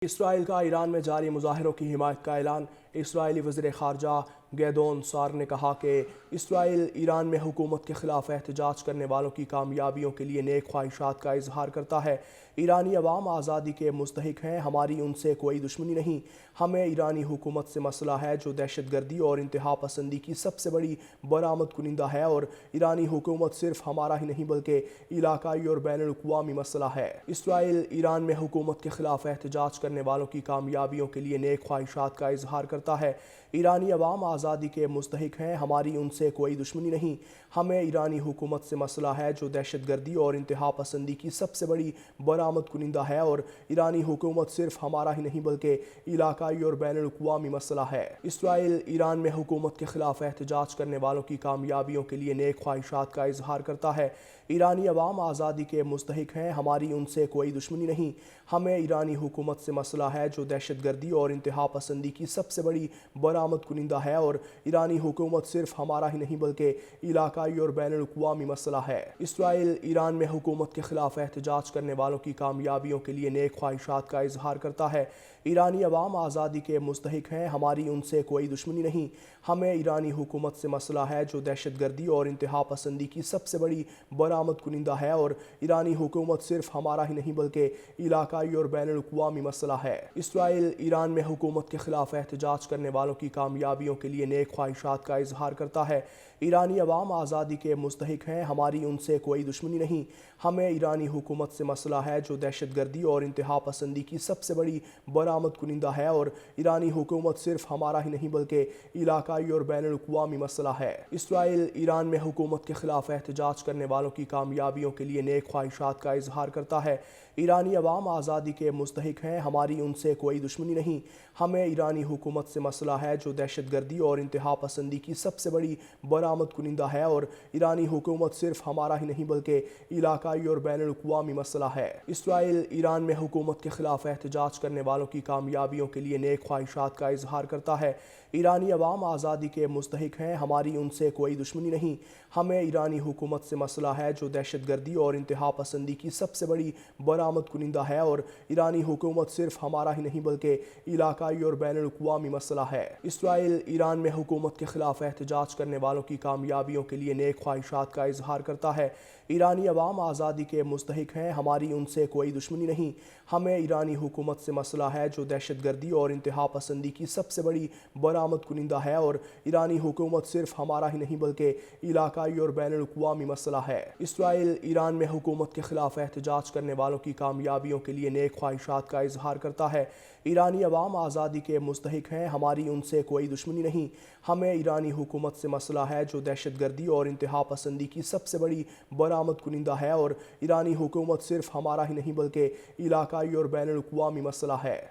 اسرائیل کا ایران میں جاری مظاہروں کی حمایت کا اعلان۔ اسرائیلی وزیر خارجہ گیدون سار نے کہا کہ اسرائیل ایران میں حکومت کے خلاف احتجاج کرنے والوں کی کامیابیوں کے لیے نیک خواہشات کا اظہار کرتا ہے۔ ایرانی عوام آزادی کے مستحق ہیں، ہماری ان سے کوئی دشمنی نہیں۔ ہمیں ایرانی حکومت سے مسئلہ ہے جو دہشت گردی اور انتہا پسندی کی سب سے بڑی برآمد کنندہ ہے، اور ایرانی حکومت صرف ہمارا ہی نہیں بلکہ علاقائی اور بین الاقوامی مسئلہ ہے۔ اسرائیل ایران میں حکومت کے خلاف احتجاج کرنے والوں کی کامیابیوں کے لیے نیک خواہشات کا اظہار کرتا ہے۔ ایرانی عوام آزادی کے مستحق ہیں، ہماری ان سے کوئی دشمنی نہیں۔ ہمیں ایرانی حکومت سے مسئلہ ہے جو دہشت گردی اور انتہا پسندی کی سب سے بڑی برآمد کنندہ ہے، اور ایرانی حکومت صرف ہمارا ہی نہیں بلکہ علاقائی اور بین الاقوامی مسئلہ ہے۔ اسرائیل ایران میں حکومت کے خلاف احتجاج کرنے والوں کی کامیابیوں کے لیے نیک خواہشات کا اظہار کرتا ہے۔ ایرانی عوام آزادی کے مستحق ہیں، ہماری ان سے کوئی دشمنی نہیں۔ ہمیں ایرانی حکومت سے مسئلہ ہے جو دہشت گردی اور انتہا پسندی کی سب سے بڑی برآمد کنندہ ہے، اور ایرانی حکومت صرف ہمارا ہی نہیں بلکہ علاقائی اور بین الاقوامی مسئلہ ہے۔ اسرائیل ایران میں حکومت کے خلاف احتجاج کرنے والوں کی کامیابیوں کے لیے نیک خواہشات کا اظہار کرتا ہے۔ ایرانی عوام آزادی کے مستحق ہیں، ہماری ان سے کوئی دشمنی نہیں۔ ہمیں ایرانی حکومت سے مسئلہ ہے جو دہشت گردی اور انتہا پسندی کی سب سے بڑی برآمد کنندہ ہے، اور ایرانی حکومت صرف ہمارا ہی نہیں بلکہ علاقائی اور بین الاقوامی مسئلہ ہے۔ اسرائیل ایران میں حکومت کے خلاف احتجاج کرنے والوں کی کامیابیوں کے لیے نیک خواہشات کا اظہار کرتا ہے۔ ایرانی عوام آزادی کے مستحق ہیں، ہماری ان سے کوئی دشمنی نہیں۔ ہمیں ایرانی حکومت سے مسئلہ ہے جو دہشت گردی اور انتہا پسندی کی سب سے بڑی برآمد کنندہ ہے، اور ایرانی حکومت صرف ہمارا ہی نہیں بلکہ علاقائی اور بین الاقوامی مسئلہ ہے۔ اسرائیل ایران میں حکومت کے خلاف احتجاج کرنے والوں کی کامیابیوں کے لیے نیک خواہشات کا اظہار کرتا ہے۔ ایرانی عوام آزادی کے مستحق ہیں، ہماری ان سے کوئی دشمنی نہیں۔ ہمیں ایرانی حکومت سے مسئلہ ہے جو دہشت گردی اور انتہا پسندی کی سب سے بڑی برآمد کنندہ ہے، اور ایرانی حکومت صرف ہمارا ہی نہیں بلکہ علاقائی اور بین الاقوامی مسئلہ ہے۔ اسرائیل ایران میں حکومت کے خلاف احتجاج کرنے والوں کی کامیابیوں کے لیے نیک خواہشات کا اظہار کرتا ہے۔ ایرانی عوام آزادی کے مستحق ہیں، ہماری ان سے کوئی دشمنی نہیں۔ ہمیں ایرانی حکومت سے مسئلہ ہے جو دہشت گردی اور انتہا پسندی کی سب سے بڑی برآمد کنندہ ہے، اور ایرانی حکومت صرف ہمارا ہی نہیں بلکہ علاقائی اور بین الاقوامی مسئلہ ہے۔ اسرائیل ایران میں حکومت کے خلاف احتجاج کرنے والوں کی کامیابیوں کے لیے نیک خواہشات کا اظہار کرتا ہے۔ ایرانی عوام آزادی کے مستحق ہیں، ہماری ان سے کوئی دشمنی نہیں۔ ہمیں ایرانی حکومت سے مسئلہ ہے جو دہشت گردی اور انتہا پسندی کی سب سے بڑی برآمد کنندہ ہے، اور ایرانی حکومت صرف ہمارا ہی نہیں بلکہ علاقائی اور بین الاقوامی مسئلہ ہے۔ اسرائیل ایران میں حکومت کے خلاف احتجاج کرنے والوں کی کامیابیوں کے لیے نیک خواہشات کا اظہار کرتا ہے۔ ایرانی عوام آزادی کے مستحق ہیں، ہماری ان سے کوئی دشمنی نہیں۔ ہمیں ایرانی حکومت سے مسئلہ ہے جو دہشت گردی اور انتہا پسندی کی سب سے بڑی برآمد کنندہ ہے، اور ایرانی حکومت صرف ہمارا ہی نہیں بلکہ علاقائی اور بین الاقوامی مسئلہ ہے۔